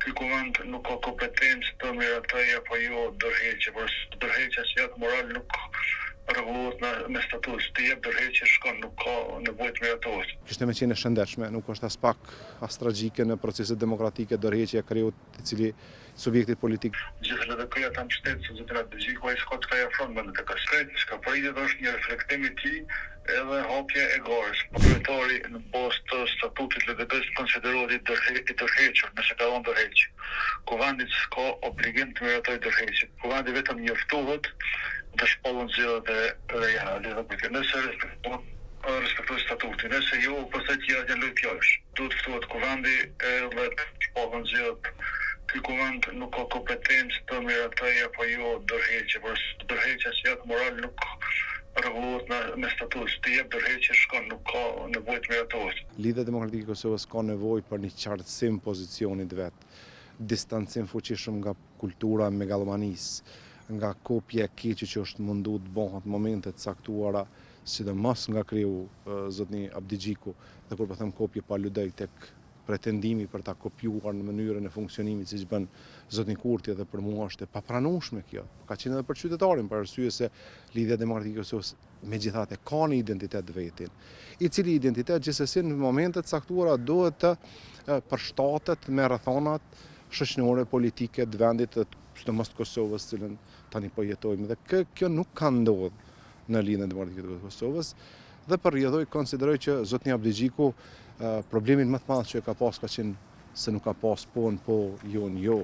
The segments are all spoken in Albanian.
ky kuvend nuk ka kompetencë të miratoj apo jo dorëheqje, por dorëheqja si atë moral nuk rregullohet me statut. Të jep dorëheqje shkon, nuk ka nevojë të miratohet. Kishte me qenë e shëndetshme, nuk është as pak as tragjike në proceset demokratike dorëheqja krijuar i cili subjektit politik. Gjithë LDK-ja ta mbështet se zotin Abdixhiku ai s'ka çka afron me LDK. S'ka pritet është një reflektim i tij edhe hapje e garës. Kryetari në bazë të statutit LDK-s konsiderohet i dorëhequr nëse ka dhënë dorëheqje. Kuvendi s'ka obligim të miratojë dorëheqjen. Kuvendi vetëm njoftohet të shpallën zgjedhjet e LDK-s. Nëse respektoj statutin, nëse jo, pastaj tjera janë lojë pjalësh. Duhet ftohet kuvendi edhe shpallën zgjedhjet. Ky kuvend nuk ka kompetencë të miratoj apo jo dorëheqje, por dorëheqja si atë moral nuk rregullohet me statut. Të jep dorëheqje shkon, nuk ka nevojë të miratohet. Lidhja Demokratike e Kosovës ka nevojë për një qartësim pozicionit vet, distancim fuqishëm nga kultura e megalomanisë, nga kopja e keqe që është mundu të bëhet në momente të caktuara, sidomos nga kriju zotni Abdixhiku, dhe kur po them kopje pa ludej tek pretendimi për ta kopjuar në mënyrën e funksionimit siç bën zotni Kurti, dhe për mua është e papranueshme kjo. Ka qenë edhe për qytetarin, për arsye se Lidhja Demokratike e Kosovës megjithatë ka një identitet vetin, i cili identitet gjithsesi në momente të caktuara duhet të përshtatet me rrethonat shoqërore politike të vendit, sidomos të Kosovës, cilën tani po jetojmë, dhe kjo nuk ka ndodhur në Lidhjen Demokratike të Kosovës, dhe për rrjedhoj konsideroj që zotni Abdixhiku problemin më të madh që ka pas ka qenë se nuk ka pas po, jo.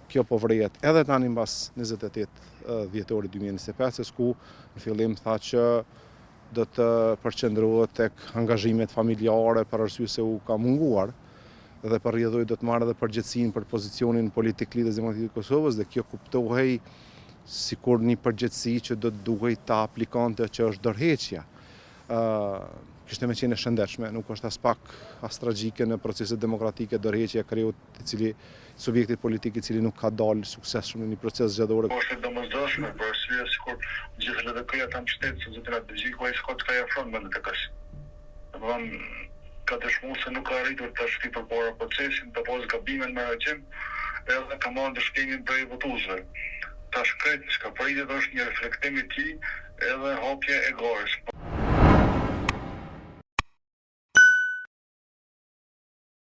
Kjo po vrejet edhe tani mbas 28 dhjetorit 2025, ku në fillim tha që do të përqendrohet tek angazhimet familjare për arsye se u ka munguar, dhe për rrjedhoj do të marrë edhe përgjegjësinë për pozicionin politik Lidhjes Demokratike të Kosovës, dhe kjo kuptohej sikur një përgjegjësi që do të duhej ta aplikante që është dorëheqja. Kishte me qenë e shëndetshme, nuk është as pak as tragjike në proceset demokratike dorëheqja krijuar i cili subjektit politik i cili nuk ka dalë suksesshëm në një proces zgjedhor. Është e domosdoshme për arsye sikur gjithë LDK-ja ta mbështet se zotin Abdixhiku ai s'ka çka afron me LDK-s. Domethënë ka dëshmuar se nuk ka arritur të shkojë përpara procesin, të pas gabimin me regjim, edhe ka marrë dëshkimin për votuesve. Ta shkret, s'ka pritet është një reflektim i tij edhe hapje e garës.